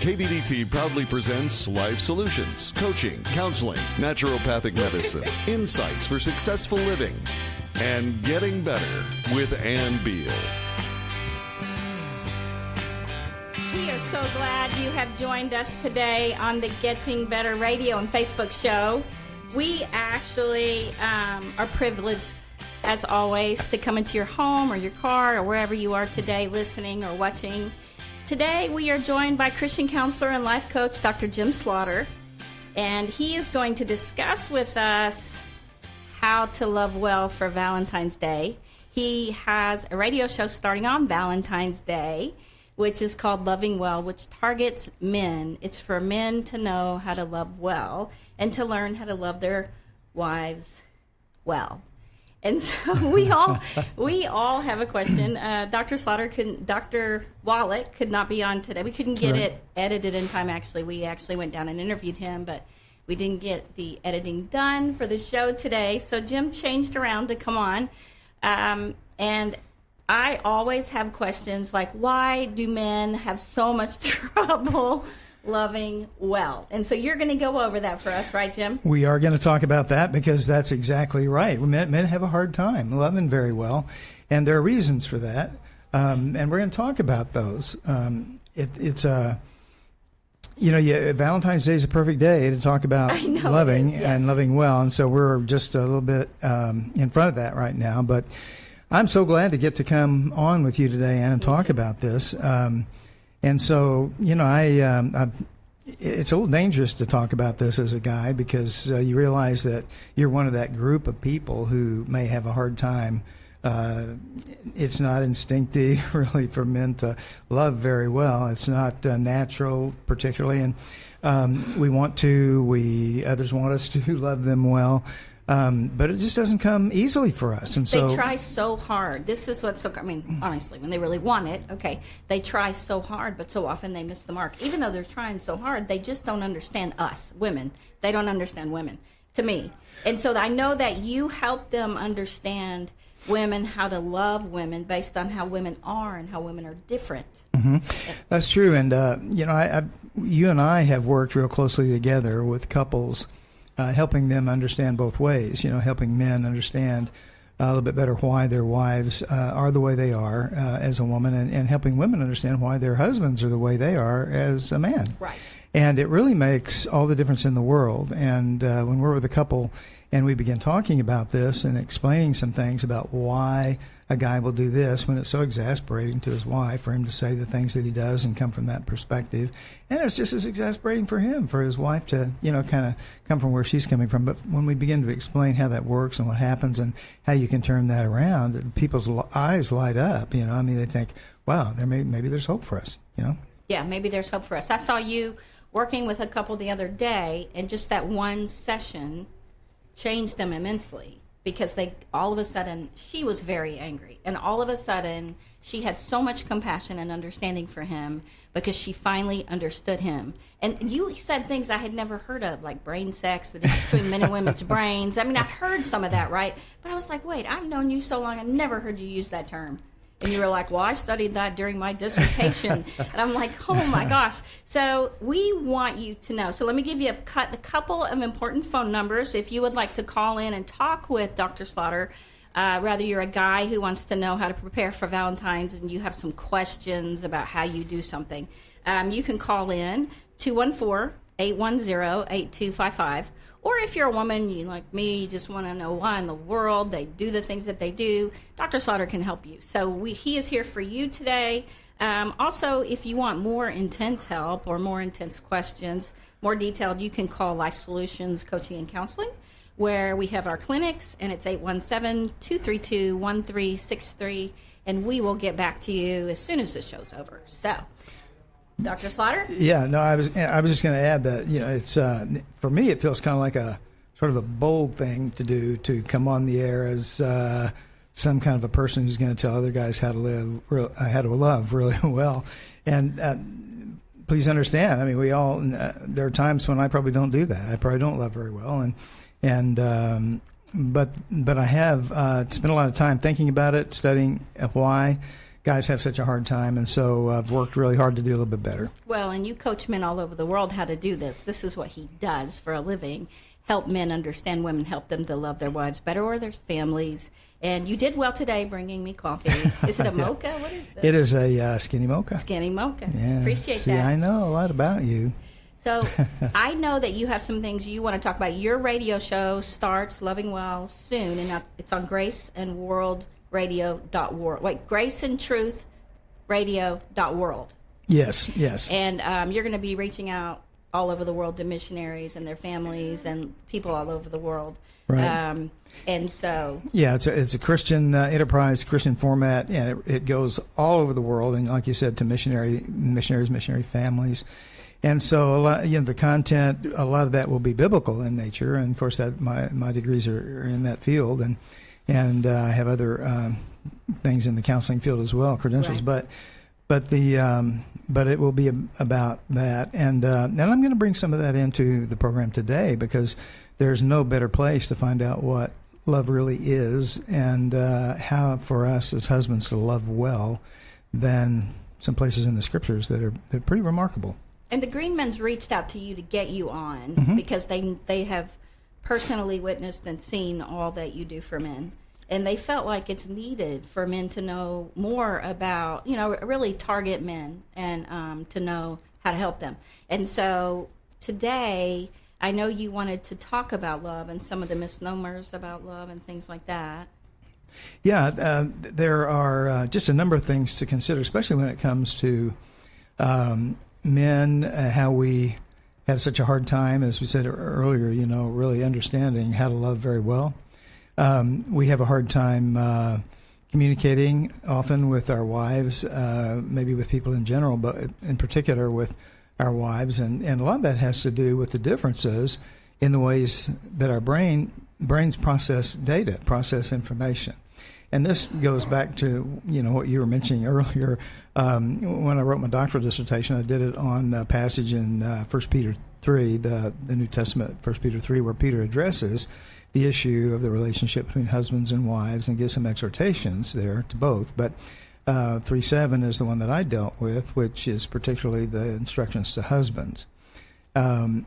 KVDT proudly presents Life Solutions, coaching, counseling, naturopathic medicine, insights for successful living, and getting better with Beal. We are so glad you have joined us today on the Getting Better Radio and Facebook show. We actually are privileged, as always, to come into your home or your car or wherever you are today listening or watching. Today we are joined by Christian counselor and life coach Dr. Jim Slaughter, and he is going to discuss with us how to love well for Valentine's Day. He has a radio show starting on Valentine's Day, which is called Loving Well, which targets men. It's for men to know how to love well and to learn how to love their wives well. And so we all have a question. Dr. Wallach could not be on today. We couldn't get it edited in time, actually. We actually went down and interviewed him, but we didn't get the editing done for the show today. So Jim changed around to come on. And I always have questions like, why do men have so much trouble loving well? And so you're going to go over that for us, right, Jim? We are going to talk about that because that's exactly right. Men have a hard time loving very well, and there are reasons for that. And we're going to talk about those. Valentine's Day is a perfect day to talk about loving and loving well, and so we're just a little bit in front of that right now. But I'm so glad to get to come on with you today and talk about this. And so, it's a little dangerous to talk about this as a guy because you realize that you're one of that group of people who may have a hard time. It's not instinctive, really, for men to love very well. It's not natural, particularly, and others want us to love them well. But it just doesn't come easily for us. And so they try so hard. This is what's so, honestly, when they really want it, they try so hard, but so often they miss the mark. Even though they're trying so hard, they just don't understand us, women. They don't understand women, to me. And so I know that you help them understand women, how to love women based on how women are and how women are different. Mm-hmm. That's true. And, you and I have worked real closely together with couples, helping them understand both ways, helping men understand a little bit better why their wives are the way they are as a woman, and helping women understand why their husbands are the way they are as a man. Right. And it really makes all the difference in the world. And when we're with a couple and we begin talking about this and explaining some things about why a guy will do this when it's so exasperating to his wife for him to say the things that he does and come from that perspective. And it's just as exasperating for him, for his wife to, kind of come from where she's coming from. But when we begin to explain how that works and what happens and how you can turn that around, people's eyes light up, they think, wow, maybe there's hope for us, Yeah, maybe there's hope for us. I saw you working with a couple the other day, and just that one session changed them immensely. Because all of a sudden, she was very angry. And all of a sudden, she had so much compassion and understanding for him because she finally understood him. And you said things I had never heard of, like brain sex, the difference between men and women's brains. I'd heard some of that, right? But I was like, wait, I've known you so long, I've never heard you use that term. And you were like, well, I studied that during my dissertation. And I'm like, oh, my gosh. So we want you to know. So let me give you a couple of important phone numbers if you would like to call in and talk with Dr. Slaughter. Rather, you're a guy who wants to know how to prepare for Valentine's and you have some questions about how you do something. You can call in 214-810-8255. Or if you're a woman, you like me, you just want to know why in the world they do the things that they do, Dr. Slaughter can help you. So he is here for you today. Also, if you want more intense help or more intense questions, more detailed, you can call Life Solutions Coaching and Counseling, where we have our clinics, and it's 817-232-1363, and we will get back to you as soon as the show's over. So, Dr. Slaughter? Yeah, no, I was just going to add that, it's for me it feels kind of like a sort of a bold thing to do, to come on the air as some kind of a person who's going to tell other guys how to love really well. And please understand, we all there are times when I probably don't do that. I probably don't love very well, but I have spent a lot of time thinking about it, studying why. guys have such a hard time, and so I've worked really hard to do a little bit better. Well, and you coach men all over the world how to do this. This is what he does for a living. Help men understand women, help them to love their wives better or their families. And you did well today bringing me coffee. Is it a mocha? What is this? It is a skinny mocha. Skinny mocha. Yeah. Appreciate See, that. I know a lot about you. So I know that you have some things you want to talk about. Your radio show starts, Loving Well, soon, and it's on graceandworldradio.world. Wait, graceandtruthradio.world. Yes. And you're going to be reaching out all over the world to missionaries and their families and people all over the world. Right. And so... Yeah, it's a Christian enterprise, Christian format, and it goes all over the world, and like you said, to missionary families. And so, the content, a lot of that will be biblical in nature, and of course, that my degrees are in that field, and I have other things in the counseling field as well, credentials. Right. But it will be about that, and I'm going to bring some of that into the program today, because there's no better place to find out what love really is and how for us as husbands to love well than some places in the scriptures they're pretty remarkable. And the Green Men's reached out to you to get you on because they have personally witnessed and seen all that you do for men. And they felt like it's needed for men to know more about, really target men and to know how to help them. And so today, I know you wanted to talk about love and some of the misnomers about love and things like that. Yeah, there are just a number of things to consider, especially when it comes to men, how we have such a hard time, as we said earlier, really understanding how to love very well. We have a hard time communicating often with our wives, maybe with people in general, but in particular with our wives. And a lot of that has to do with the differences in the ways that our brains process data, process information. And this goes back to, what you were mentioning earlier. When I wrote my doctoral dissertation, I did it on a passage in 1 Peter 3, the New Testament, 1 Peter 3, where Peter addresses the issue of the relationship between husbands and wives and gives some exhortations there to both. But 3:7 is the one that I dealt with, which is particularly the instructions to husbands. And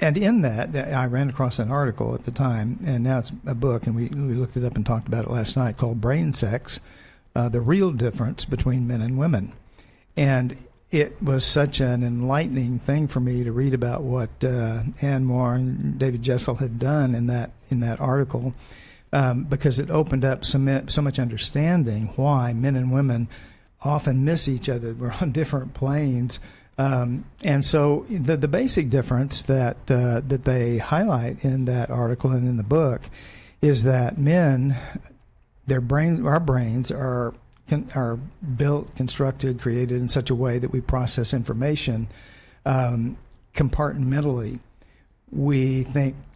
in that, I ran across an article at the time, and now it's a book, and we looked it up and talked about it last night, called Brain Sex, The Real Difference Between Men and Women. And it was such an enlightening thing for me to read about what Ann Moore and David Jessel had done in that article, because it opened up so much understanding why men and women often miss each other. We're on different planes. And so the basic difference that they highlight in that article and in the book is that men, our brains are built, constructed, created in such a way that we process information compartmentally. We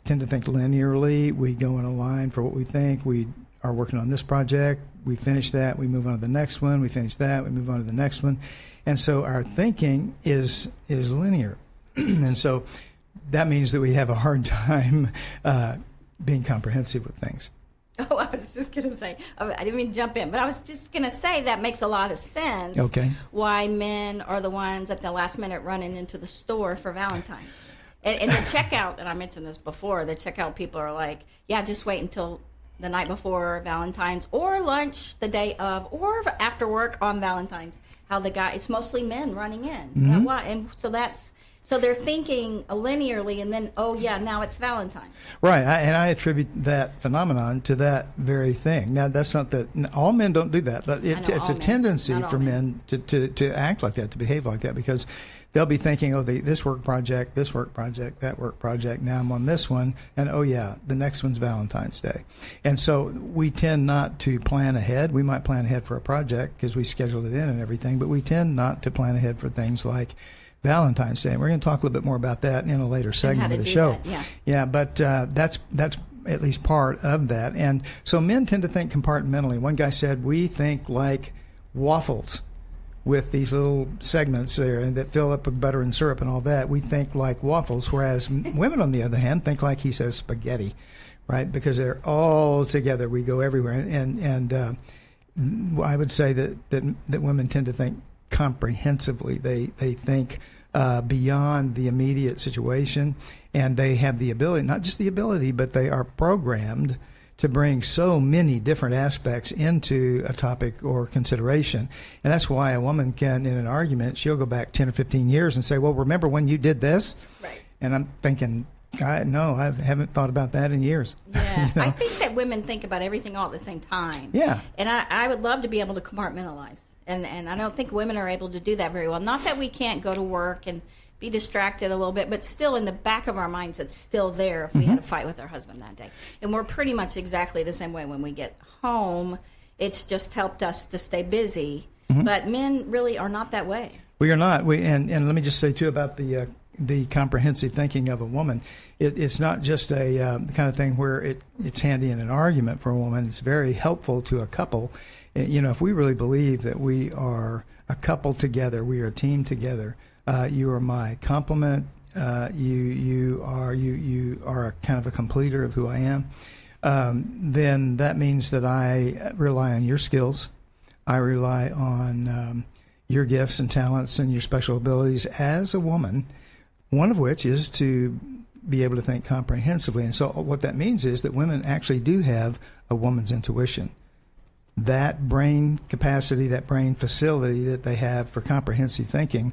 tend to think linearly. We go in a line for what we think. We are working on this project. We finish that. We move on to the next one. We finish that. We move on to the next one. And so our thinking is linear. And so that means that we have a hard time being comprehensive with things. Oh, I was just going to say, I didn't mean to jump in, but I was just going to say that makes a lot of sense. Okay. Why men are the ones at the last minute running into the store for Valentine's. And the checkout, and I mentioned this before, the checkout people are like, yeah, just wait until the night before Valentine's or lunch the day of or after work on Valentine's. How it's mostly men running in. Mm-hmm. And so they're thinking linearly, and then, oh yeah, now it's Valentine. Right, and I attribute that phenomenon to that very thing. Now, that's not that all men don't do that, but it's a tendency for men to act like that, to behave like that, because they'll be thinking, oh, this work project, that work project, now I'm on this one, and oh yeah, the next one's Valentine's Day. And so we tend not to plan ahead. We might plan ahead for a project because we scheduled it in and everything, but we tend not to plan ahead for things like Valentine's Day. And we're going to talk a little bit more about that in a later segment of the show. Yeah, but that's at least part of that. And so men tend to think compartmentally. One guy said, we think like waffles with these little segments there that fill up with butter and syrup and all that. We think like waffles, whereas women, on the other hand, think like he says spaghetti, right? Because they're all together. We go everywhere. And I would say that women tend to think comprehensively. They think beyond the immediate situation, and they have the ability, not just the ability, but they are programmed to bring so many different aspects into a topic or consideration. And that's why a woman can, in an argument, she'll go back 10 or 15 years and say, well, remember when you did this? Right. And I'm thinking, no, I haven't thought about that in years. Yeah. You know? I think that women think about everything all at the same time. Yeah. And I would love to be able to compartmentalize. And I don't think women are able to do that very well. Not that we can't go to work and be distracted a little bit, but still in the back of our minds, it's still there if we had a fight with our husband that day. And we're pretty much exactly the same way when we get home. It's just helped us to stay busy. But men really are not that way. We are not. And let me just say, too, about the comprehensive thinking of a woman. It's not just a kind of thing where it's handy in an argument for a woman. It's very helpful to a couple. You know, if we really believe that we are a couple together, we are a team together, you are my complement, you are a kind of a completer of who I am, then that means that I rely on your skills. I rely on your gifts and talents and your special abilities as a woman, one of which is to be able to think comprehensively. And so what that means is that women actually do have a woman's intuition. That brain capacity, that brain facility that they have for comprehensive thinking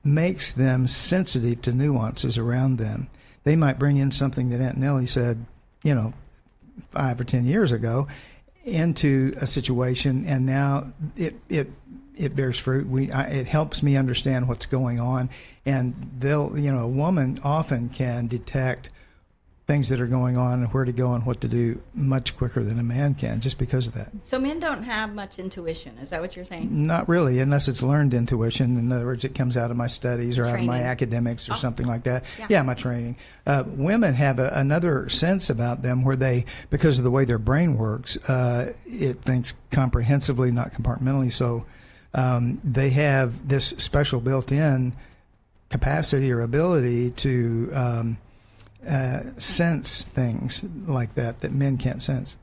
makes them sensitive to nuances around them. They might bring in something that Aunt Nellie said, 5 or 10 years ago into a situation, and now it bears fruit. It helps me understand what's going on, and a woman often can detect things that are going on and where to go and what to do much quicker than a man can, just because of that. So men don't have much intuition. Is that what you're saying? Not really, unless it's learned intuition. In other words, it comes out of my studies or out of my academics or something like that. Yeah, my training. Women have another sense about them where they, because of the way their brain works, it thinks comprehensively, not compartmentally. So they have this special built-in capacity or ability to sense things like that men can't sense.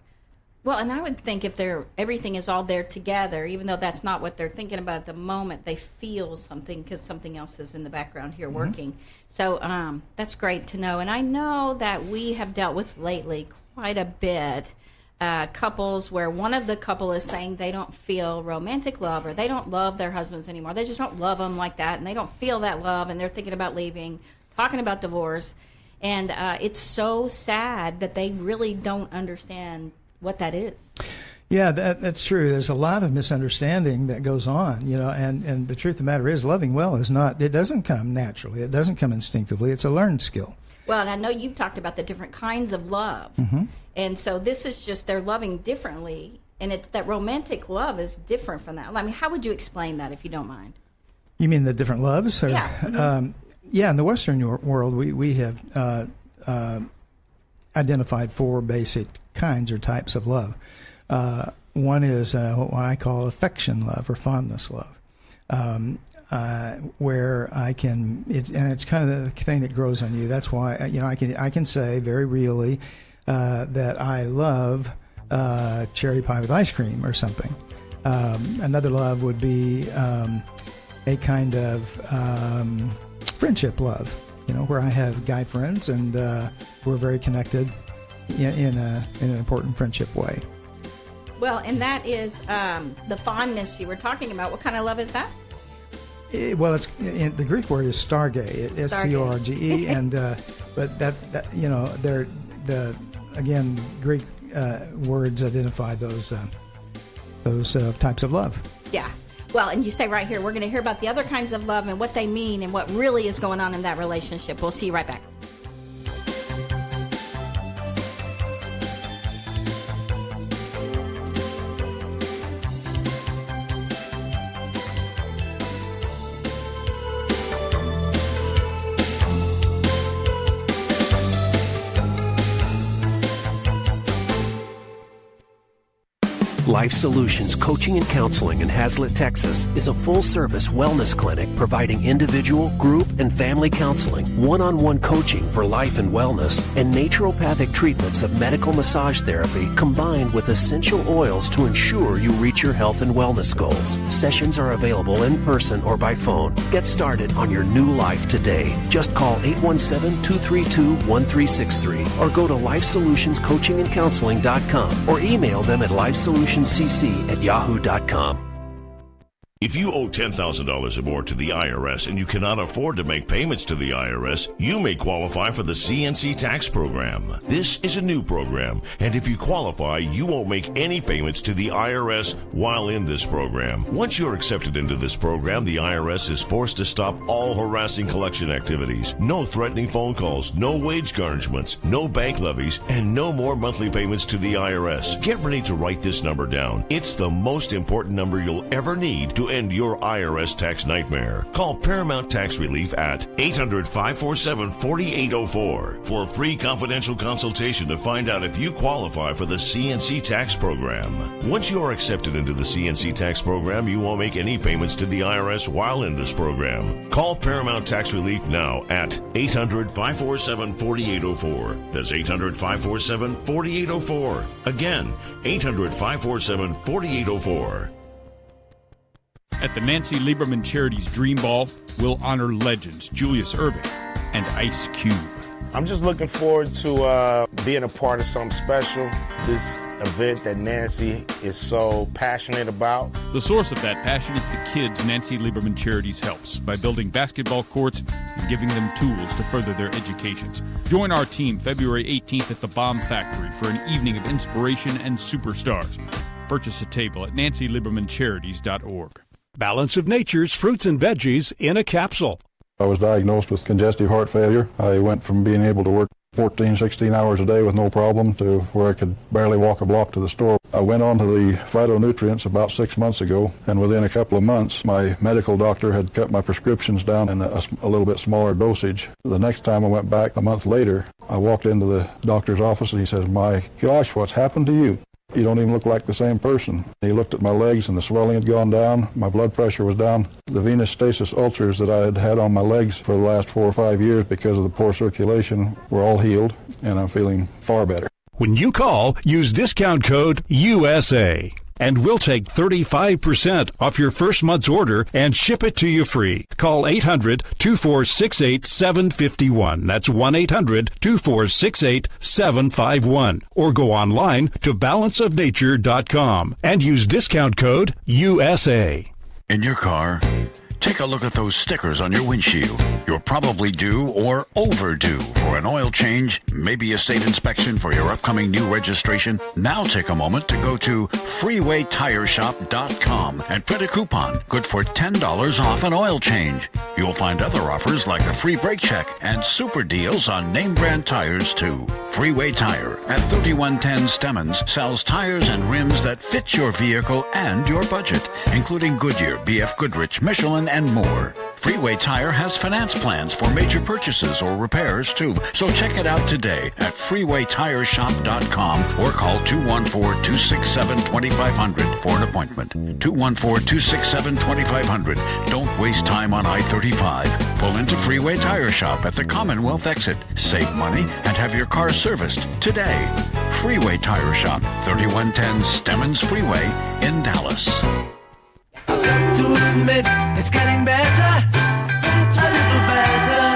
Well, and I would think if everything is all there together, even though that's not what they're thinking about at the moment, they feel something because something else is in the background here working. So that's great to know. And I know that we have dealt with lately quite a bit couples where one of the couple is saying they don't feel romantic love, or they don't love their husbands anymore. They just don't love them like that, and they don't feel that love, and they're thinking about leaving, talking about divorce. And it's so sad that they really don't understand what that is. Yeah, that's true. There's a lot of misunderstanding that goes on, and the truth of the matter is loving well it doesn't come naturally. It doesn't come instinctively. It's a learned skill. Well, and I know you've talked about the different kinds of love. And so this is just they're loving differently, and it's that romantic love is different from that. I mean, how would you explain that, if you don't mind? You mean the different loves? Or, yeah. Yeah, in the Western world, we have identified 4 basic kinds or types of love. One is what I call affection love or fondness love, where I can, and it's kind of the thing that grows on you. That's why I can say very really that I love cherry pie with ice cream or something. Another love would be a kind of friendship love, where I have guy friends and we're very connected in an important friendship way. Well, and that is the fondness you were talking about. What kind of love is that? It's the Greek word is storge, S-T-O-R-G-E, and but that they're again Greek words identify those types of love. Yeah. Well, and you stay right here. We're going to hear about the other kinds of love and what they mean and what really is going on in that relationship. We'll see you right back. Life Solutions Coaching and Counseling in Hazlet, Texas is a full-service wellness clinic providing individual, group, and family counseling, one-on-one coaching for life and wellness, and naturopathic treatments of medical massage therapy combined with essential oils to ensure you reach your health and wellness goals. Sessions are available in person or by phone. Get started on your new life today. Just call 817-232-1363 or go to LifeSolutionsCoachingandCounseling.com or email them at lifesolutionscc@yahoo.com. If you owe $10,000 or more to the IRS and you cannot afford to make payments to the IRS, you may qualify for the CNC tax program. This is a new program, and if you qualify, you won't make any payments to the IRS while in this program. Once you're accepted into this program, the IRS is forced to stop all harassing collection activities. No threatening phone calls, no wage garnishments, no bank levies, and no more monthly payments to the IRS. Get ready to write this number down. It's the most important number you'll ever need to end your IRS tax nightmare. Call Paramount Tax Relief at 800-547-4804 for a free confidential consultation to find out if you qualify for the CNC tax program. Once you are accepted into the CNC tax program, you won't make any payments to the IRS while in this program. Call Paramount Tax Relief now at 800-547-4804. That's 800-547-4804. Again, 800-547-4804. At the Nancy Lieberman Charities Dream Ball, we'll honor legends Julius Erving and Ice Cube. I'm just looking forward to being a part of something special. This event that Nancy is so passionate about. The source of that passion is the kids Nancy Lieberman Charities helps by building basketball courts and giving them tools to further their educations. Join our team February 18th at the Bomb Factory for an evening of inspiration and superstars. Purchase a table at nancyliebermancharities.org. Balance of Nature's fruits and veggies in a capsule. I was diagnosed with congestive heart failure. I went from being able to work 14, 16 hours a day with no problem to where I could barely walk a block to the store. I went on to the phytonutrients about 6 months ago, and within a couple of months, my medical doctor had cut my prescriptions down in a little bit smaller dosage. The next time I went back a month later, I walked into the doctor's office and he says, "My gosh, what's happened to you? You don't even look like the same person." He looked at my legs and the swelling had gone down. My blood pressure was down. The venous stasis ulcers that I had had on my legs for the last 4 or 5 years because of the poor circulation were all healed, and I'm feeling far better. When you call, use discount code USA, and we'll take 35% off your first month's order and ship it to you free. Call 800-2468-751. That's 1-800-2468-751. Or go online to balanceofnature.com and use discount code USA. In your car, take a look at those stickers on your windshield. You're probably due or overdue for an oil change, maybe a state inspection for your upcoming new registration. Now take a moment to go to freewaytireshop.com and print a coupon good for $10 off an oil change. You'll find other offers like a free brake check and super deals on name brand tires too. Freeway Tire at 3110 Stemmons sells tires and rims that fit your vehicle and your budget, including Goodyear, BF Goodrich, Michelin, and more. Freeway Tire has finance plans for major purchases or repairs too, so check it out today at freewaytireshop.com or call 214-267-2500 for an appointment. 214-267-2500. Don't waste time on I-35. Pull into Freeway Tire Shop at the Commonwealth exit. Save money and have your car serviced today. Freeway Tire Shop, 3110 Stemmons Freeway in Dallas. I've got to admit, it's getting better, a little better,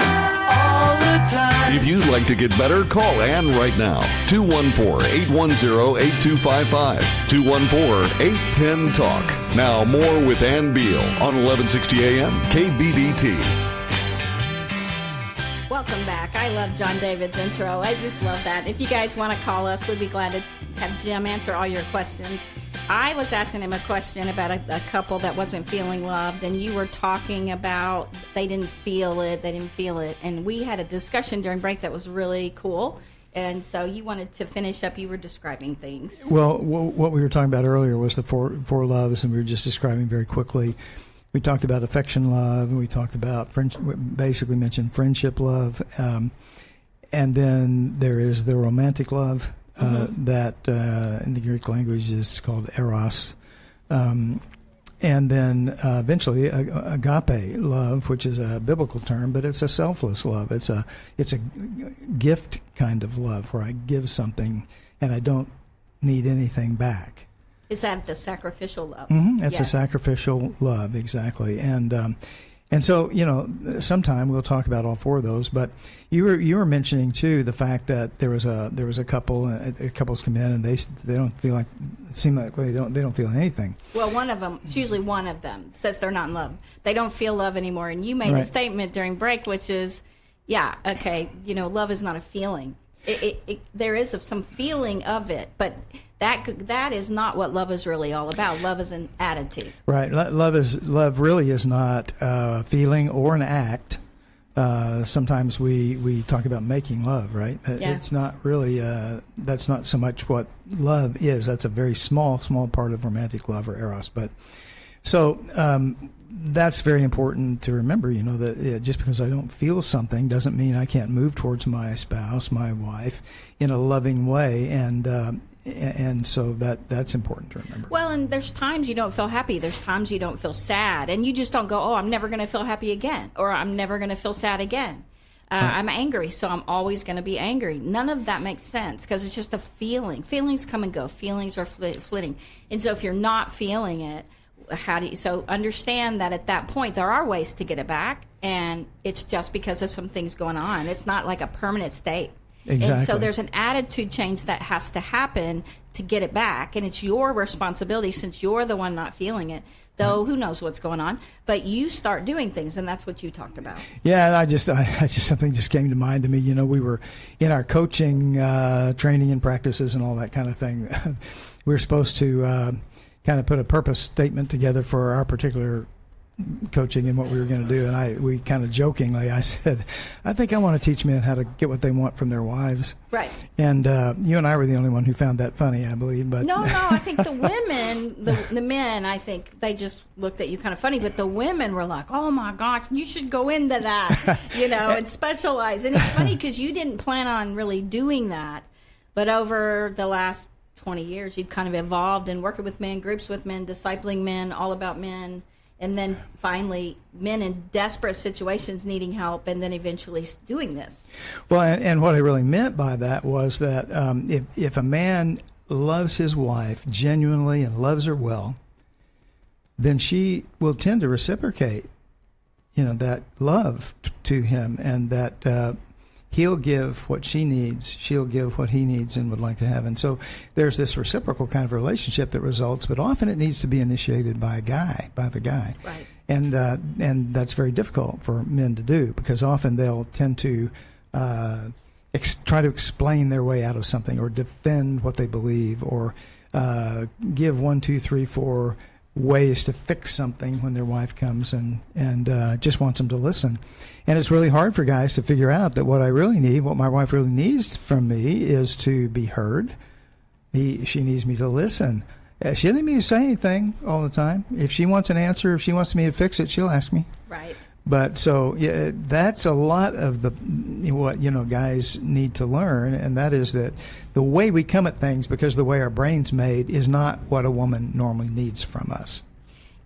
all the time. If you'd like to get better, call Ann right now. 214-810-8255. 214-810-TALK. Now more with Ann Beal on 1160 AM KBBT. Welcome back. I love John David's intro. I just love that. If you guys want to call us, we'd be glad to have Jim answer all your questions. I was asking him a question about a couple that wasn't feeling loved, and you were talking about they didn't feel it. And we had a discussion during break that was really cool. And so you wanted to finish up. You were describing things. Well, what we were talking about earlier was the four loves, and we were just describing very quickly. We talked about affection love, and we talked about basically mentioned friendship love. And then there is the romantic love, that in the Greek language is called eros. And then eventually agape love, which is a biblical term, but it's a selfless love. It's a gift kind of love where I give something and I don't need anything back. Is that the sacrificial love? Mm-hmm. It's a sacrificial love, exactly. And so, sometime we'll talk about all four of those. But you were mentioning too the fact that there was a couple, couples come in and they don't feel like, it seems like they don't feel anything. Well, one of them, it's usually one of them, says they're not in love. They don't feel love anymore. And you made a statement during break, which is, love is not a feeling. There is some feeling of it, but that is not what love is really all about. Love is an attitude. Right. Love really is not a feeling or an act. Sometimes we talk about making love, right? Yeah. It's not really, that's not so much what love is. That's a very small part of romantic love or eros. But so that's very important to remember, that just because I don't feel something doesn't mean I can't move towards my spouse, my wife, in a loving way. And so that's important to remember. Well, and there's times you don't feel happy. There's times you don't feel sad. And you just don't go, oh, I'm never going to feel happy again. Or I'm never going to feel sad again. I'm angry, so I'm always going to be angry. None of that makes sense because it's just a feeling. Feelings come and go. Feelings are flitting. And so if you're not feeling it, so understand that at that point there are ways to get it back. And it's just because of some things going on. It's not like a permanent state. Exactly. And so there's an attitude change that has to happen to get it back, and it's your responsibility since you're the one not feeling it. Though who knows what's going on, but you start doing things, and that's what you talked about. Yeah, I just something just came to mind to me. We were in our coaching training and practices and all that kind of thing. We were supposed to kind of put a purpose statement together for our particular coaching and what we were going to do, and we kind of jokingly, I said, I think I want to teach men how to get what they want from their wives. Right. And you and I were the only one who found that funny, I believe. But no, I think the women, the men, I think they just looked at you kind of funny, but the women were like, oh my gosh, you should go into that, and specialize. And it's funny because you didn't plan on really doing that, but over the last 20 years, you've kind of evolved and working with men, groups with men, discipling men, all about men. And then finally, men in desperate situations needing help, and then eventually doing this. Well, and what I really meant by that was that if a man loves his wife genuinely and loves her well, then she will tend to reciprocate, that love to him, and that he'll give what she needs, she'll give what he needs and would like to have. And so there's this reciprocal kind of relationship that results, but often it needs to be initiated by the guy. Right. And that's very difficult for men to do because often they'll tend to try to explain their way out of something or defend what they believe or give 1, 2, 3, 4 ways to fix something when their wife comes and just wants them to listen. And it's really hard for guys to figure out that what my wife really needs from me is to be heard. She needs me to listen. She doesn't need me to say anything all the time. If she wants an answer, if she wants me to fix it, she'll ask me. Right. But so that's a lot of what guys need to learn, and that is that the way we come at things, because the way our brain's made, is not what a woman normally needs from us.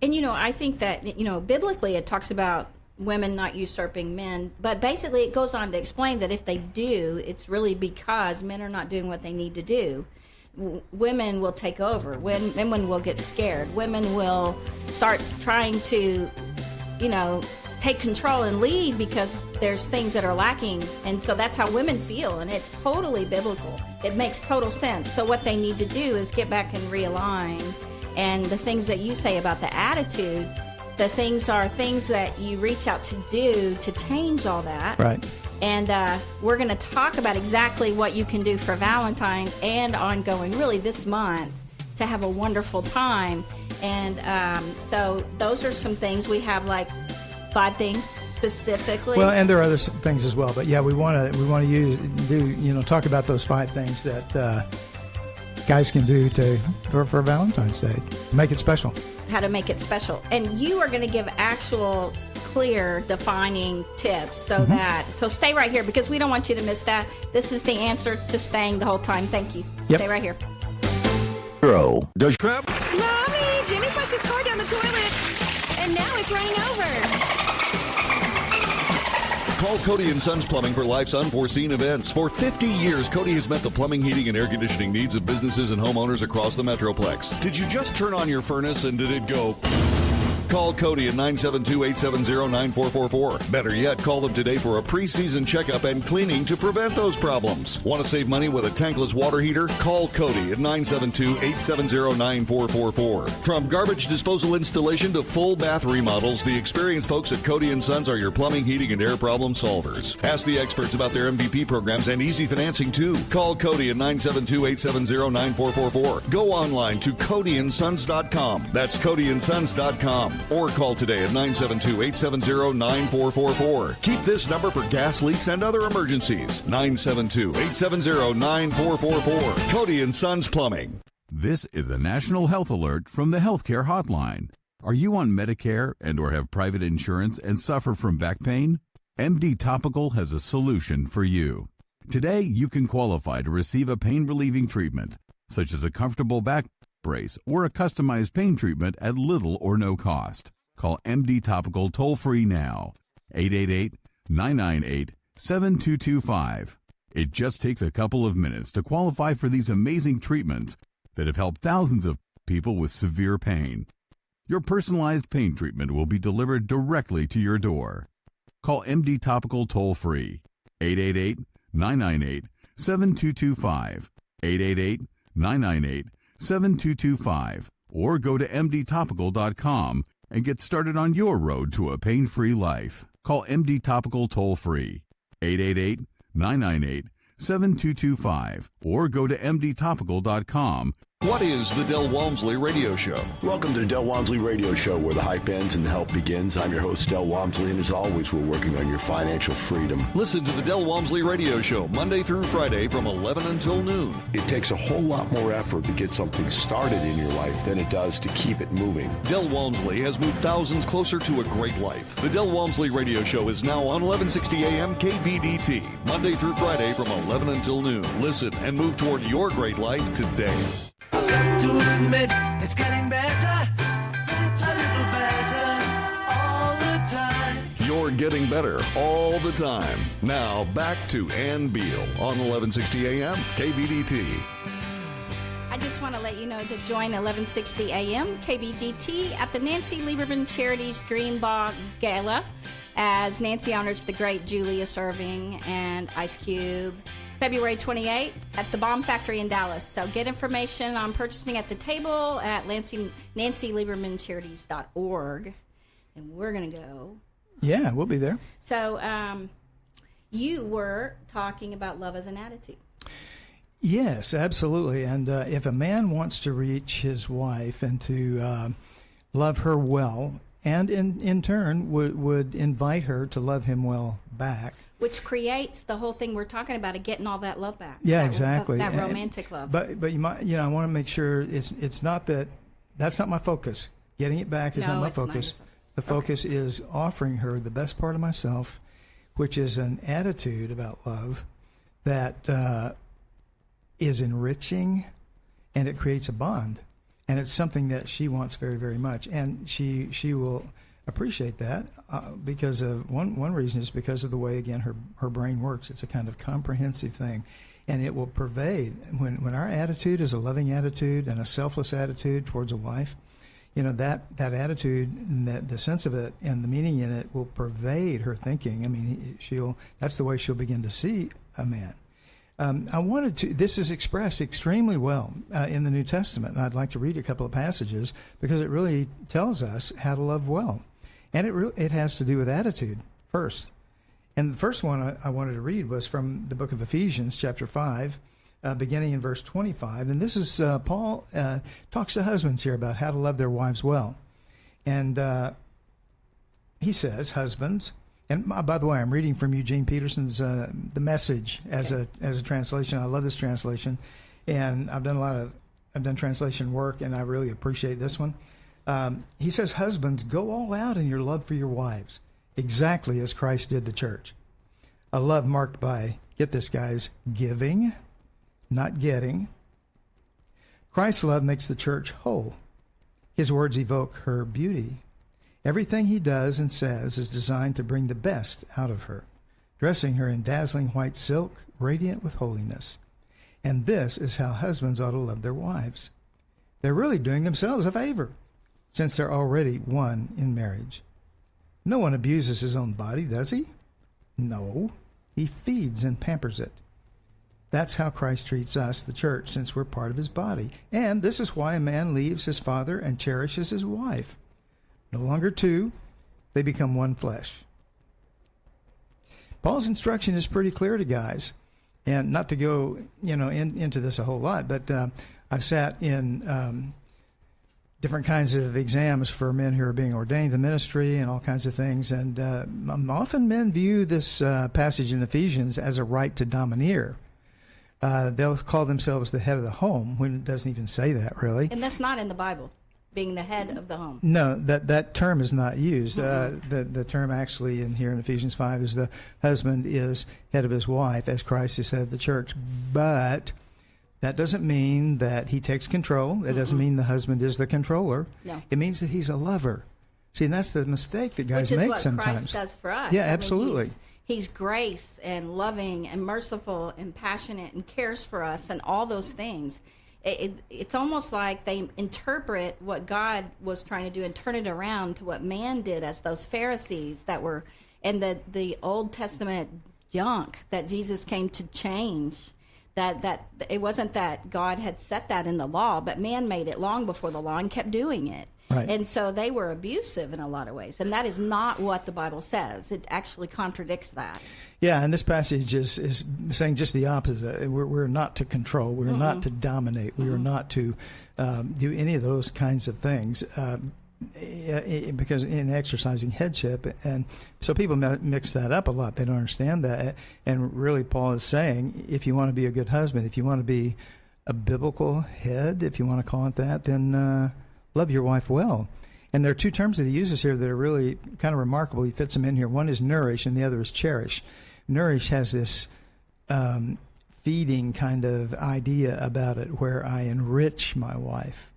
And I think that biblically it talks about women not usurping men, but basically it goes on to explain that if they do, it's really because men are not doing what they need to do. Women will take over. Women will get scared. Women will start trying to, take control and lead because there's things that are lacking. And so that's how women feel, and it's totally biblical. It makes total sense. So what they need to do is get back and realign. And the things that you say about the attitude, the things are things that you reach out to do to change all that. Right. And we're going to talk about exactly what you can do for Valentine's and ongoing, really this month, to have a wonderful time. And so those are some things. We have like 5 things specifically. Well, and there are other things as well. But yeah, we want to talk about those 5 things that guys can do for Valentine's Day. Make it special. How to make it special. And you are going to give actual clear defining tips so stay right here because we don't want you to miss that. This is the answer to staying the whole time. Thank you. Yep. Stay right here. Does crap? Mommy, Jimmy flushed his car down the toilet, and now it's running over. Call Cody & Sons Plumbing for life's unforeseen events. For 50 years, Cody has met the plumbing, heating, and air conditioning needs of businesses and homeowners across the Metroplex. Did you just turn on your furnace and did it go... Call Cody at 972-870-9444. Better yet, call them today for a pre-season checkup and cleaning to prevent those problems. Want to save money with a tankless water heater? Call Cody at 972-870-9444. From garbage disposal installation to full bath remodels, the experienced folks at Cody & Sons are your plumbing, heating, and air problem solvers. Ask the experts about their MVP programs and easy financing, too. Call Cody at 972-870-9444. Go online to CodyandSons.com. That's CodyandSons.com. Or call today at 972-870-9444. Keep this number for gas leaks and other emergencies. 972-870-9444. Cody & Sons Plumbing. This is a national health alert from the Healthcare Hotline. Are you on Medicare and or have private insurance and suffer from back pain? MD Topical has a solution for you. Today, you can qualify to receive a pain-relieving treatment, such as a comfortable back brace or a customized pain treatment at little or no cost. Call MD Topical toll-free now, 888-998-7225. It just takes a couple of minutes to qualify for these amazing treatments that have helped thousands of people with severe pain. Your personalized pain treatment will be delivered directly to your door. Call MD Topical toll-free, 888-998-7225, 888-998-7225, or go to mdtopical.com and get started on your road to a pain-free life. Call MD Topical toll-free, 888-998-7225, or go to mdtopical.com. What is the Del Walmsley Radio Show? Welcome to the Del Walmsley Radio Show, where the hype ends and the help begins. I'm your host, Del Walmsley, and as always, we're working on your financial freedom. Listen to the Del Walmsley Radio Show Monday through Friday from 11 until noon. It takes a whole lot more effort to get something started in your life than it does to keep it moving. Del Walmsley has moved thousands closer to a great life. The Del Walmsley Radio Show is now on 1160 AM KBDT, Monday through Friday from 11 until noon. Listen and move toward your great life today. To admit it's getting better, a little better all the time. You're getting better all the time. Now back to Ann Beal on 1160 AM KBDT. I just want to let you know to join 1160 AM KBDT at the Nancy Lieberman Charities Dream Ball Gala as Nancy honors the great Julius Erving and Ice Cube. February 28th at the Bomb Factory in Dallas. So get information on purchasing at the table at NancyLiebermanCharities.org. And we're going to go. Yeah, we'll be there. So you were talking about love as an attitude. Yes, absolutely. And if a man wants to reach his wife and to love her well, and in turn would invite her to love him well back, which creates the whole thing we're talking about of getting all that love back. Yeah, exactly. That romantic love. But you might, I want to make sure it's not that's not my focus. Getting it back is not my focus. The focus is offering her the best part of myself, which is an attitude about love that is enriching, and it creates a bond, and it's something that she wants very, very much, and she will appreciate that because of one reason is because of the way, again, her brain works. It's a kind of comprehensive thing, and it will pervade when our attitude is a loving attitude and a selfless attitude towards a wife. That attitude and the sense of it and the meaning in it will pervade her thinking. I mean, that's the way she'll begin to see a man. This is expressed extremely well in the New Testament, and I'd like to read a couple of passages because it really tells us how to love well. And it has to do with attitude first. And the first one I wanted to read was from the book of Ephesians, chapter 5, beginning in verse 25. And this is Paul talks to husbands here about how to love their wives well. And he says, husbands, and by the way, I'm reading from Eugene Peterson's The Message as a translation. I love this translation. And I've done translation work, and I really appreciate this one. He says, husbands, go all out in your love for your wives exactly as Christ did the church. A love marked by, get this guys, giving, not getting. Christ's love makes the church whole. His words evoke her beauty. Everything he does and says is designed to bring the best out of her, dressing her in dazzling white silk, radiant with holiness. And this is how husbands ought to love their wives. They're really doing themselves a favor, since they're already one in marriage. No one abuses his own body, does he? No. He feeds and pampers it. That's how Christ treats us, the church, since we're part of his body. And this is why a man leaves his father and cherishes his wife. No longer two, they become one flesh. Paul's instruction is pretty clear to guys. And not to go, into this a whole lot, but I've sat in different kinds of exams for men who are being ordained to ministry and all kinds of things. And often men view this passage in Ephesians as a right to domineer. They'll call themselves the head of the home when it doesn't even say that, really. And that's not in the Bible, being the head of the home. No, that term is not used. The term actually in here in Ephesians 5 is the husband is head of his wife, as Christ is head of the church. But that doesn't mean that he takes control. That doesn't mean the husband is the controller. No. It means that he's a lover. See, and that's the mistake that guys make sometimes. Which is what Christ does for us. Yeah, absolutely. He's grace and loving and merciful and passionate and cares for us and all those things. It's almost like they interpret what God was trying to do and turn it around to what man did as those Pharisees that were, and the Old Testament junk that Jesus came to change. That it wasn't that God had set that in the law, but man made it long before the law and kept doing it. Right. And so they were abusive in a lot of ways. And that is not what the Bible says. It actually contradicts that. Yeah, and this passage is saying just the opposite. We're not to control. We're not to dominate. We are not to do any of those kinds of things because in exercising headship. And so people mix that up a lot. They don't understand that. And really, Paul is saying, if you want to be a good husband, if you want to be a biblical head, if you want to call it that, then love your wife well. And there are two terms that he uses here that are really kind of remarkable. He fits them in here. One is nourish, and the other is cherish. Nourish has this feeding kind of idea about it, where I enrich my wife.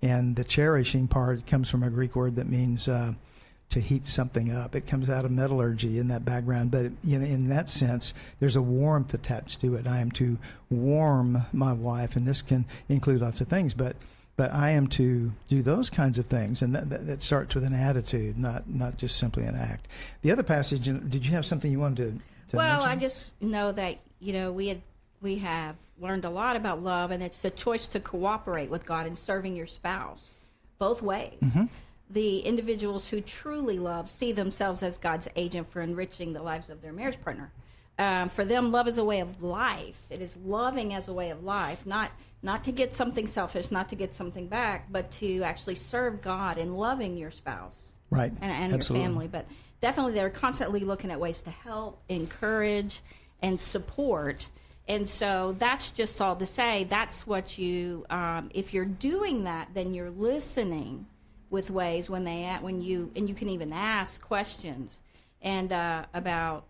And the cherishing part comes from a Greek word that means to heat something up. It comes out of metallurgy in that background. But in that sense, there's a warmth attached to it. I am to warm my wife, and this can include lots of things, but I am to do those kinds of things, and that starts with an attitude, not just simply an act. The other passage, did you have something you wanted to Well, mention? I just know that, we have learned a lot about love, and it's the choice to cooperate with God in serving your spouse, both ways. The individuals who truly love see themselves as God's agent for enriching the lives of their marriage partner. For them, love is a way of life. It is loving as a way of life, not to get something selfish, not to get something back, but to actually serve God in loving your spouse, right, and your family. But definitely, they're constantly looking at ways to help, encourage, and support. And so that's just all to say. That's what you. If you're doing that, then you're listening with ways when you can even ask questions. And about,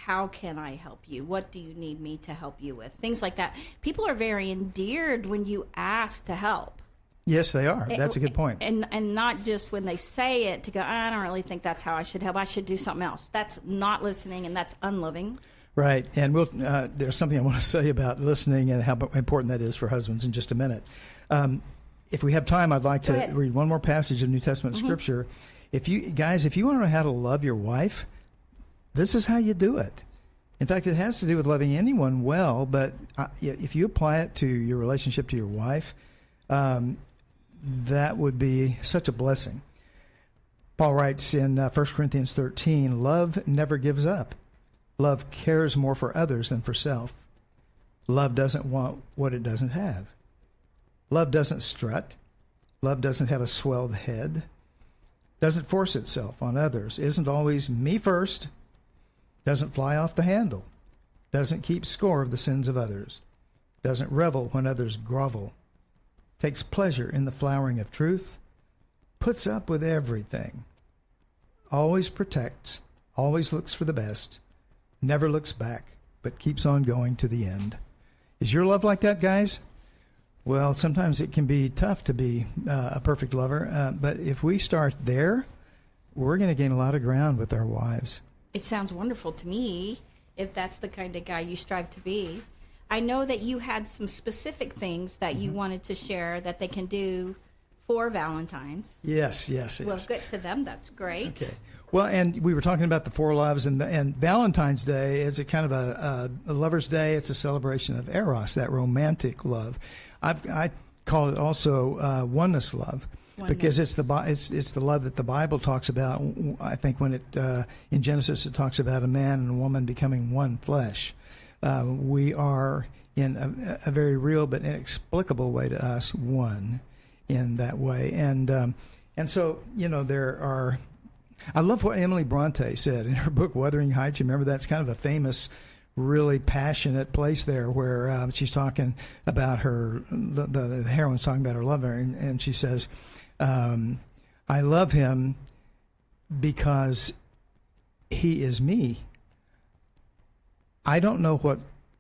how can I help you? What do you need me to help you with? Things like that. People are very endeared when you ask to help. Yes, they are. That's a good point. And not just when they say it to go, I don't really think that's how I should help. I should do something else. That's not listening, and that's unloving. Right. And there's something I want to say about listening and how important that is for husbands in just a minute. If we have time, I'd like to read one more passage of New Testament Scripture. If you want to know how to love your wife, this is how you do it. In fact, it has to do with loving anyone well, but if you apply it to your relationship to your wife, that would be such a blessing. Paul writes in 1 Corinthians 13, love never gives up. Love cares more for others than for self. Love doesn't want what it doesn't have. Love doesn't strut. Love doesn't have a swelled head. Doesn't force itself on others, isn't always me first, doesn't fly off the handle, doesn't keep score of the sins of others, doesn't revel when others grovel, takes pleasure in the flowering of truth, puts up with everything, always protects, always looks for the best, never looks back, but keeps on going to the end. Is your love like that, guys? Well, sometimes it can be tough to be a perfect lover, but if we start there, we're going to gain a lot of ground with our wives. It sounds wonderful to me, if that's the kind of guy you strive to be. I know that you had some specific things that you wanted to share that they can do for Valentine's. Yes. Well, good to them. That's great. Okay. Well, and we were talking about the four loves, and Valentine's Day is a kind of a lover's day. It's a celebration of Eros, that romantic love. I call it also oneness love. Because it's the love that the Bible talks about. I think when in Genesis it talks about a man and a woman becoming one flesh. We are in a very real but inexplicable way to us one in that way, and so there are. I love what Emily Bronte said in her book Wuthering Heights. You remember that's kind of a famous, really passionate place there where she's talking about the heroine's talking about her lover, and she says, I love him because he is me. I don't know what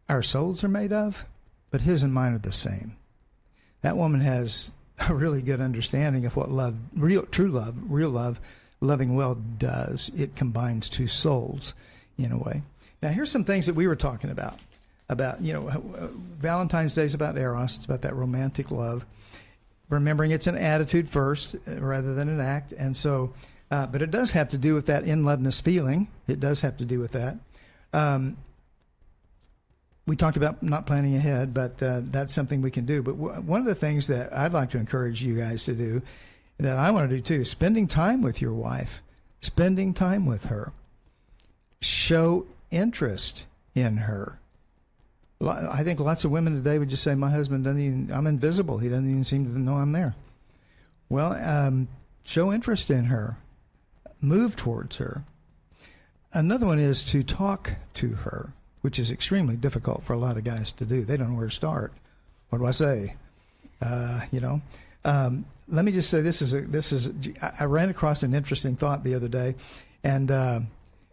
our souls are made of, but his and mine are the same. That woman has a really good understanding of what love, true love, real love, loving well does. It combines two souls in a way. Now, here's some things that we were talking about. Valentine's Day is about Eros. It's about that romantic love. Remembering it's an attitude first rather than an act. And so, but it does have to do with that in-loveness feeling. It does have to do with that. We talked about not planning ahead, but that's something we can do. But one of the things that I'd like to encourage you guys to do, that I want to do too, spending time with your wife, spending time with her. Show interest in her. I think lots of women today would just say, my husband I'm invisible. He doesn't even seem to know I'm there. Well, show interest in her. Move towards her. Another one is to talk to her, which is extremely difficult for a lot of guys to do. They don't know where to start. What do I say? Let me just say I ran across an interesting thought the other day, and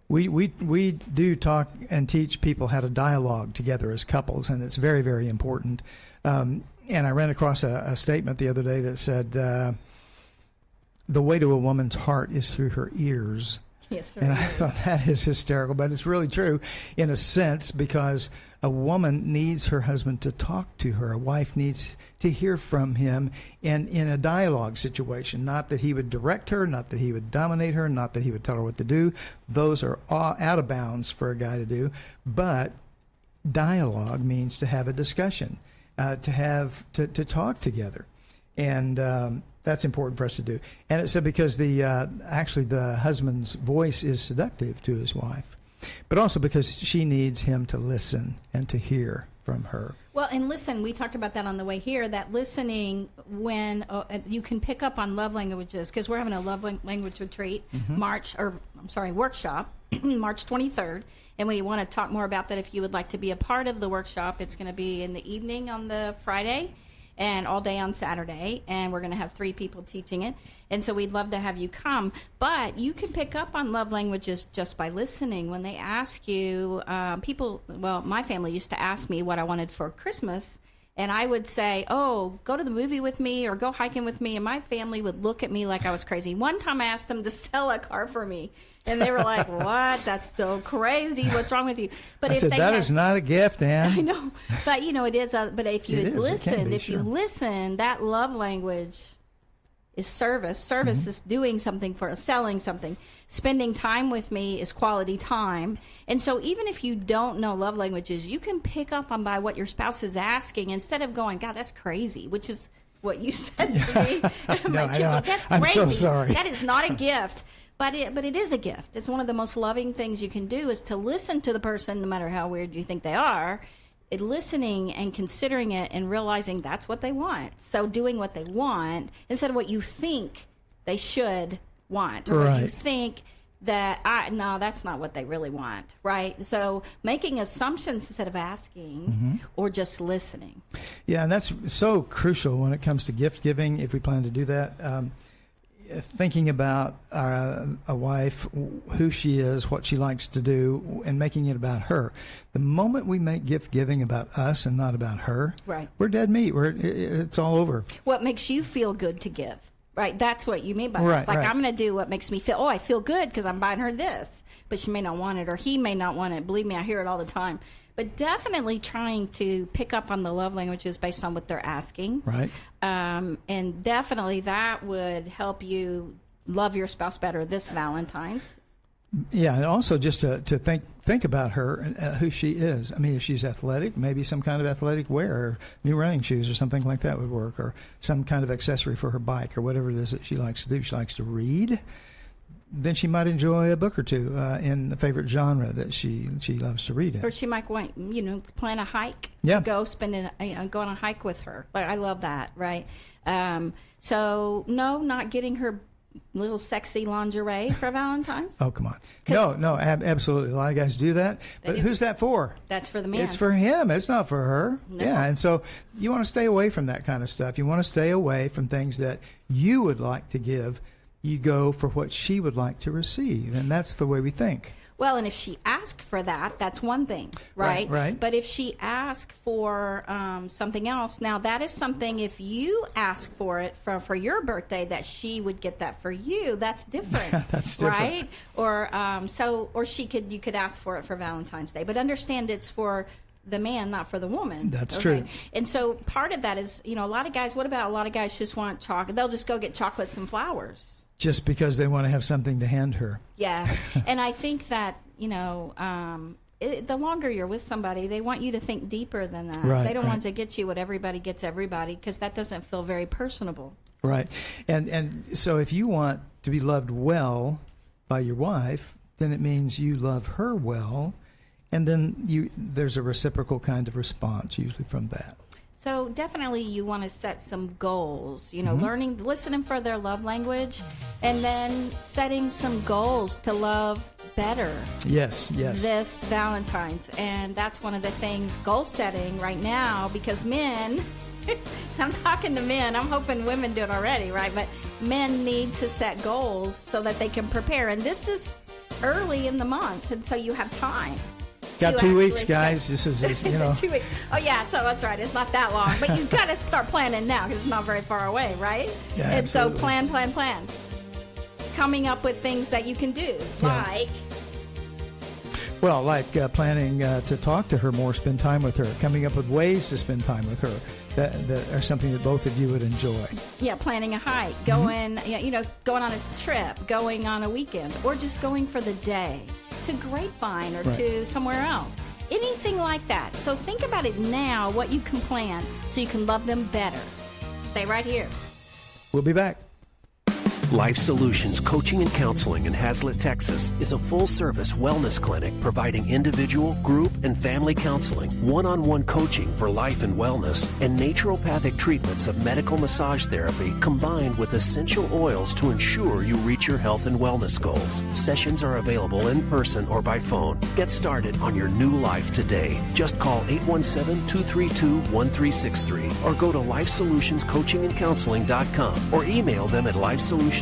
we do talk and teach people how to dialogue together as couples, and it's very, very important. And I ran across a statement the other day that said, the way to a woman's heart is through her ears. Yes, sir. And I thought that is hysterical, but it's really true in a sense, because a woman needs her husband to talk to her. A wife needs to hear from him in a dialogue situation. Not that he would direct her, not that he would dominate her, not that he would tell her what to do. Those are all out of bounds for a guy to do. But dialogue means to have a discussion, to talk together. And that's important for us to do. And it said because actually the husband's voice is seductive to his wife, but also because she needs him to listen and to hear from her. Well, and listen, we talked about that on the way here, that listening when you can pick up on love languages, because we're having a love language retreat, workshop, March 23rd. And we want to talk more about that. If you would like to be a part of the workshop, it's going to be in the evening on the Friday and all day on Saturday, and we're going to have 3 people teaching it. And so we'd love to have you come. But you can pick up on love languages just by listening. When they ask you, my family used to ask me what I wanted for Christmas, and I would say, go to the movie with me or go hiking with me, and my family would look at me like I was crazy. One time I asked them to sell a car for me, and they were like, what? That's so crazy. What's wrong with you? But I said, that is not a gift, Ann. I know. But, it is. But if you had listened, you listen, that love language is service. Service is doing something for us, selling something. Spending time with me is quality time. And so even if you don't know love languages, you can pick up on by what your spouse is asking instead of going, God, that's crazy, which is what you said to me. No, I know. That's crazy. I'm so sorry. That is not a gift. But it is a gift. It's one of the most loving things you can do is to listen to the person, no matter how weird you think they are, listening and considering it and realizing that's what they want. So doing what they want instead of what you think they should want. Or what you think that, that's not what they really want, right? So making assumptions instead of asking or just listening. Yeah, and that's so crucial when it comes to gift giving, if we plan to do that. thinking about a wife, who she is, what she likes to do, and making it about her. The moment we make gift giving about us and not about her, right, we're dead meat. It's all over. What makes you feel good to give? Right, that's what you mean by right, that. Like, right. I'm going to do what makes me feel, I feel good because I'm buying her this. But she may not want it, or he may not want it. Believe me, I hear it all the time. But definitely trying to pick up on the love languages based on what they're asking. Right. And definitely that would help you love your spouse better this Valentine's. Yeah, and also just to think about her, who she is. I mean, if she's athletic, maybe some kind of athletic wear, or new running shoes or something like that would work, or some kind of accessory for her bike, or whatever it is that she likes to do. She likes to read. Then she might enjoy a book or two in the favorite genre that she loves to read in. Or she might want, plan a hike. Yeah. Go go on a hike with her. Like, I love that, right? So, no, not getting her little sexy lingerie for Valentine's. Oh, come on. No, absolutely. A lot of guys do that. But who's that for? That's for the man. It's for him. It's not for her. No. Yeah, and so you want to stay away from that kind of stuff. You want to stay away from things that you would like to give. You go for what she would like to receive, and that's the way we think. Well, and if she asked for that, that's one thing, right? Right. But if she asked for something else, now that is something, if you ask for it for your birthday, that she would get that for you, that's different. That's different. Right? Or you could ask for it for Valentine's Day. But understand it's for the man, not for the woman. That's true. And so part of that is, a lot of guys just want chocolate? They'll just go get chocolates and flowers. Just because they want to have something to hand her. Yeah. And I think that, the longer you're with somebody, they want you to think deeper than that. Right, they don't right. want to get you what everybody gets everybody, because that doesn't feel very personable. Right. And so if you want to be loved well by your wife, then it means you love her well, and then there's a reciprocal kind of response usually from that. So definitely you want to set some goals, listening for their love language, and then setting some goals to love better. Yes. This Valentine's. And that's one of the things, goal setting right now, because men, I'm talking to men, I'm hoping women do it already, right? But men need to set goals so that they can prepare. And this is early in the month, and so you have time. Got 2 weeks, guys. This is 2 weeks. Oh, yeah, so that's right. It's not that long. But you've got to start planning now because it's not very far away, right? Yeah, and absolutely. so plan. Coming up with things that you can do, like planning to talk to her more, spend time with her, coming up with ways to spend time with her that are something that both of you would enjoy. Yeah, planning a hike, going on a trip, going on a weekend, or just going for the day to Grapevine or to somewhere else. Anything like that. So think about it now, what you can plan so you can love them better. Stay right here. We'll be back. Life Solutions Coaching and Counseling in Hazlet, Texas is a full-service wellness clinic providing individual, group, and family counseling, one-on-one coaching for life and wellness, and naturopathic treatments of medical massage therapy combined with essential oils to ensure you reach your health and wellness goals. Sessions are available in person or by phone. Get started on your new life today. Just call 817-232-1363 or go to LifeSolutionsCoachingandCounseling.com or email them at LifeSolutionsCC@yahoo.com.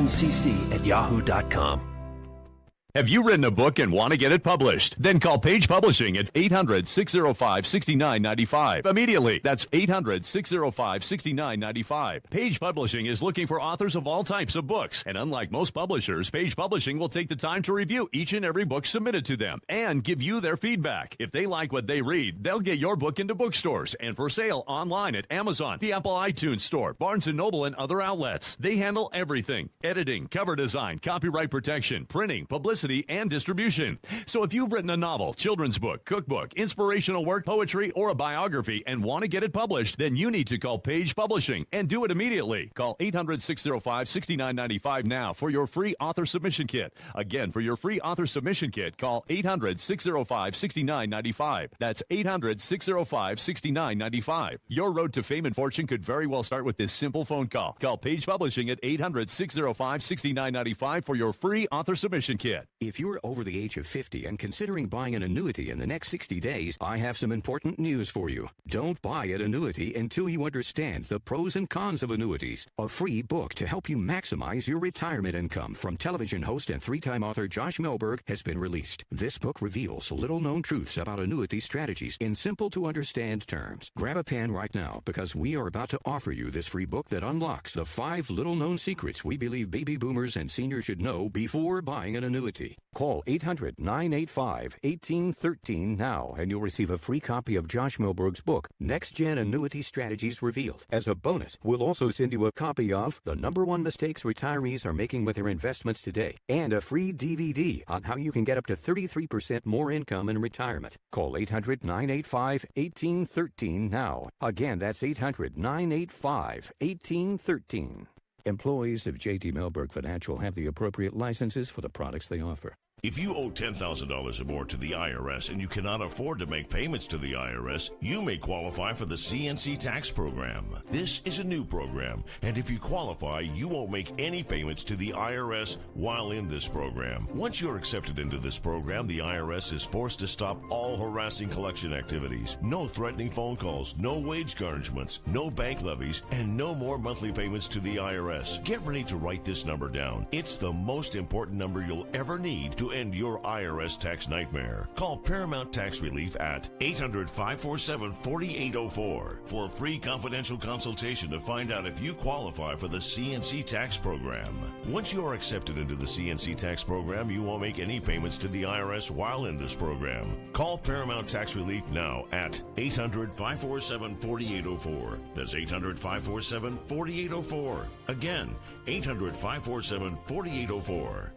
Have you written a book and want to get it published? Then call Page Publishing at 800-605-6995 immediately. That's 800-605-6995. Page Publishing is looking for authors of all types of books. And unlike most publishers, Page Publishing will take the time to review each and every book submitted to them and give you their feedback. If they like what they read, they'll get your book into bookstores and for sale online at Amazon, the Apple iTunes Store, Barnes & Noble, and other outlets. They handle everything: editing, cover design, copyright protection, printing, publicity, and distribution. So if you've written a novel, children's book, cookbook, inspirational work, poetry, or a biography and want to get it published, then you need to call Page Publishing and do it immediately. Call 800-605-6995 now for your free author submission kit. Again, for your free author submission kit, call 800-605-6995. That's 800-605-6995. Your road to fame and fortune could very well start with this simple phone call. Call Page Publishing at 800-605-6995 for your free author submission kit. If you're over the age of 50 and considering buying an annuity in the next 60 days, I have some important news for you. Don't buy an annuity until you understand the pros and cons of annuities. A free book to help you maximize your retirement income from television host and three-time author Josh Melberg has been released. This book reveals little-known truths about annuity strategies in simple-to-understand terms. Grab a pen right now because we are about to offer you this free book that unlocks the 5 little-known secrets we believe baby boomers and seniors should know before buying an annuity. Call 800-985-1813 now, and you'll receive a free copy of Josh Melberg's book, Next Gen Annuity Strategies Revealed. As a bonus, we'll also send you a copy of The #1 Mistakes Retirees Are Making with Their Investments Today, and a free DVD on how you can get up to 33% more income in retirement. Call 800-985-1813 now. Again, that's 800-985-1813. Employees of J.D. Melberg Financial have the appropriate licenses for the products they offer. If you owe $10,000 or more to the IRS and you cannot afford to make payments to the IRS, you may qualify for the CNC tax program. This is a new program, and if you qualify, you won't make any payments to the IRS while in this program. Once you're accepted into this program, the IRS is forced to stop all harassing collection activities. No threatening phone calls, no wage garnishments, no bank levies, and no more monthly payments to the IRS. Get ready to write this number down. It's the most important number you'll ever need to end your IRS tax nightmare. Call Paramount Tax Relief at 800-547-4804 for a free confidential consultation to find out if you qualify for the CNC tax program. Once you are accepted into the CNC tax program, you won't make any payments to the IRS while in this program. Call Paramount Tax Relief now at 800-547-4804. That's 800-547-4804. Again, 800-547-4804.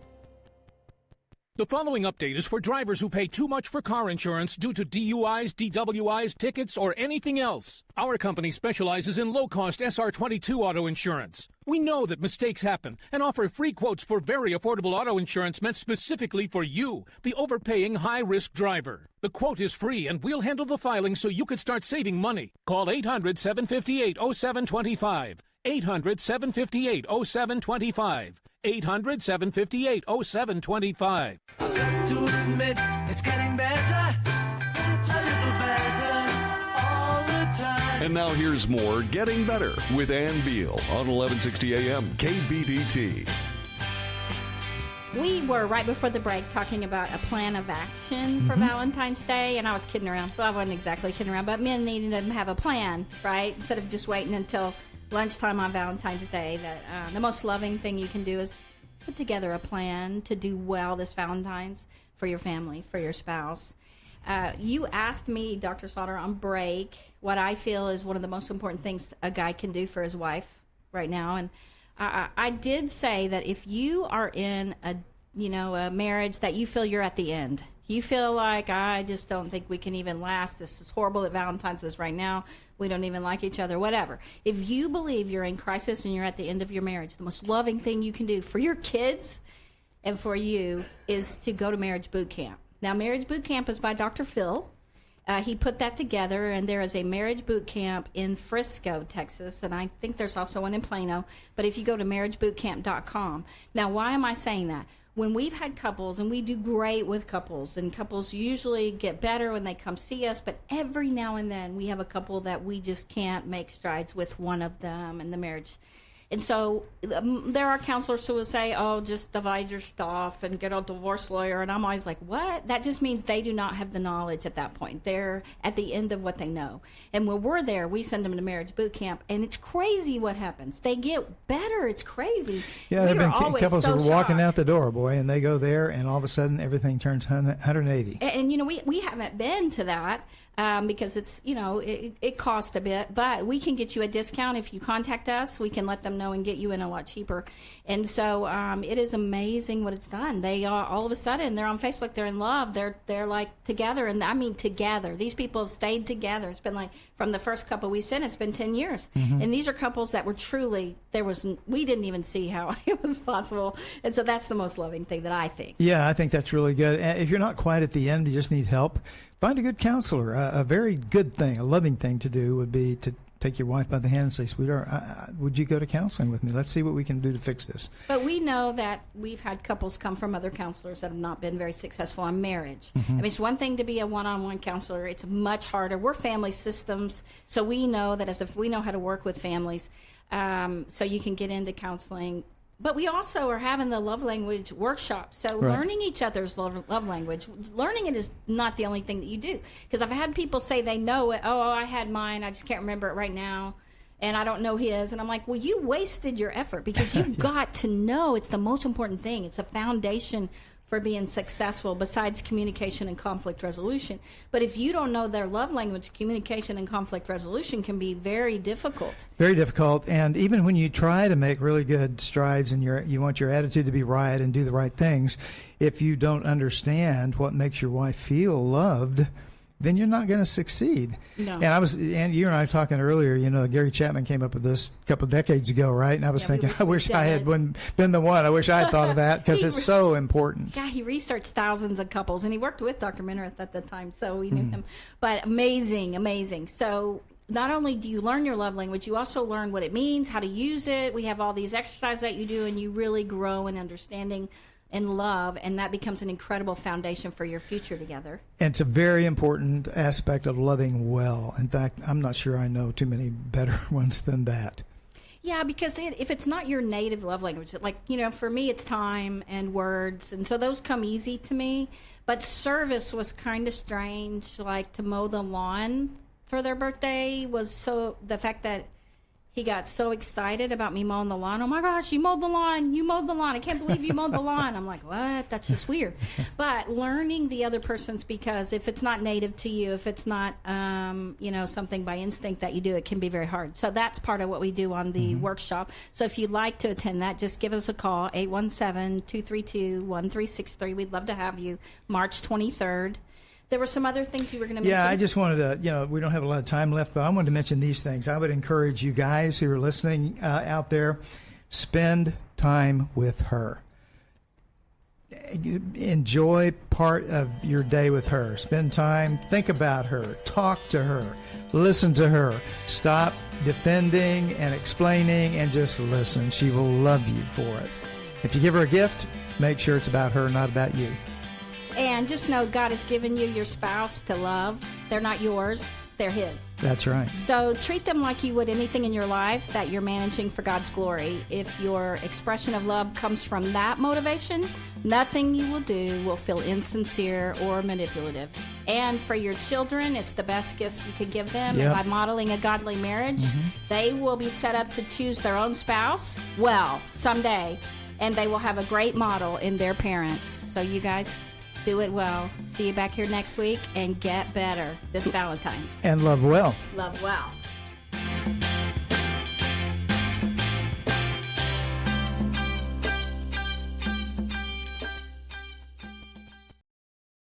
The following update is for drivers who pay too much for car insurance due to DUIs, DWIs, tickets, or anything else. Our company specializes in low-cost SR22 auto insurance. We know that mistakes happen and offer free quotes for very affordable auto insurance meant specifically for you, the overpaying high-risk driver. The quote is free, and we'll handle the filing so you can start saving money. Call 800-758-0725. 800-758-0725. 800-758-0725. Got to admit, it's getting better, a little better, all the time. And now here's more Getting Better with Ann Beal on 1160 AM KBDT. We were right before the break talking about a plan of action for Valentine's Day, and I was kidding around. Well, I wasn't exactly kidding around, but men needed to have a plan, right? Instead of just waiting until lunchtime on Valentine's Day. That the most loving thing you can do is put together a plan to do well this Valentine's for your family, for your spouse. You asked me, Dr. Sauter, on break, what I feel is one of the most important things a guy can do for his wife right now, and I did say that if you are in a marriage that you feel you're at the end, you feel like, I just don't think we can even last. This is horrible that Valentine's is right now. We don't even like each other, whatever. If you believe you're in crisis and you're at the end of your marriage, the most loving thing you can do for your kids and for you is to go to Marriage Boot Camp. Now, Marriage Boot Camp is by Dr. Phil. He put that together, and there is a marriage boot camp in Frisco, Texas, and I think there's also one in Plano. But if you go to marriagebootcamp.com. Now, why am I saying that? When we've had couples, and we do great with couples, and couples usually get better when they come see us, but every now and then we have a couple that we just can't make strides with one of them in the marriage. And so there are counselors who will say, oh, just divide your stuff and get a divorce lawyer. And I'm always like, what? That just means they do not have the knowledge at that point. They're at the end of what they know. And when we're there, we send them to Marriage Boot Camp. And it's crazy what happens. They get better. It's crazy. Yeah, there have been couples who are walking out the door, boy, and they go there, and all of a sudden everything turns 180. And we haven't been to that. Because it's, it costs a bit, but we can get you a discount if you contact us. We can let them know and get you in a lot cheaper. And so it is amazing what it's done. They are, all of a sudden, they're on Facebook, they're in love, they're like together, and I mean together. These people have stayed together. It's been like, from the first couple we sent, it's been 10 years. And these are couples that were truly, we didn't even see how it was possible. And so that's the most loving thing that I think. Yeah, I think that's really good. If you're not quite at the end, you just need help, find a good counselor. A very good thing, a loving thing to do would be to take your wife by the hand and say, sweetheart, would you go to counseling with me? Let's see what we can do to fix this. But we know that we've had couples come from other counselors that have not been very successful on marriage. I mean, it's one thing to be a one-on-one counselor. It's much harder. We're family systems, so we know that as if we know how to work with families, so you can get into counseling. But we also are having the love language workshop. So learning each other's love language, learning it is not the only thing that you do. Because I've had people say they know it. Oh, I had mine. I just can't remember it right now. And I don't know his. And I'm like, well, you wasted your effort because you've got to know. It's the most important thing. It's a foundation for being successful besides communication and conflict resolution. But if you don't know their love language, communication and conflict resolution can be very difficult. Very difficult. And even when you try to make really good strides and you want your attitude to be right and do the right things, if you don't understand what makes your wife feel loved, then you're not going to succeed. No. And you and I were talking earlier, Gary Chapman came up with this a couple of decades ago, right? And I was thinking, I wish I had been the one. I wish I had thought of that because it's so important. Yeah, he researched thousands of couples, and he worked with Dr. Minerath at the time, so we knew him. But amazing. So not only do you learn your love language, you also learn what it means, how to use it. We have all these exercises that you do, and you really grow in understanding and love, and that becomes an incredible foundation for your future together. And it's a very important aspect of loving well. In fact, I'm not sure I know too many better ones than that. Yeah, because if it's not your native love language, like, for me it's time and words, and so those come easy to me. But service was kind of strange, like to mow the lawn for their birthday was the fact that he got so excited about me mowing the lawn. Oh, my gosh, you mowed the lawn. You mowed the lawn. I can't believe you mowed the lawn. I'm like, what? That's just weird. But learning the other person's, because if it's not native to you, if it's not, something by instinct that you do, it can be very hard. So that's part of what we do on the workshop. So if you'd like to attend that, just give us a call, 817-232-1363. We'd love to have you March 23rd. There were some other things you were going to mention. Yeah, I just wanted to, we don't have a lot of time left, but I wanted to mention these things. I would encourage you guys who are listening out there, spend time with her. Enjoy part of your day with her. Spend time, think about her, talk to her, listen to her. Stop defending and explaining and just listen. She will love you for it. If you give her a gift, make sure it's about her, not about you. And just know God has given you your spouse to love. They're not yours. They're His. That's right. So treat them like you would anything in your life that you're managing for God's glory. If your expression of love comes from that motivation, nothing you will do will feel insincere or manipulative. And for your children, it's the best gift you could give them. Yep. And by modeling a godly marriage, they will be set up to choose their own spouse, someday. And they will have a great model in their parents. So you guys, do it well. See you back here next week and get better this Valentine's. And love well. Love well.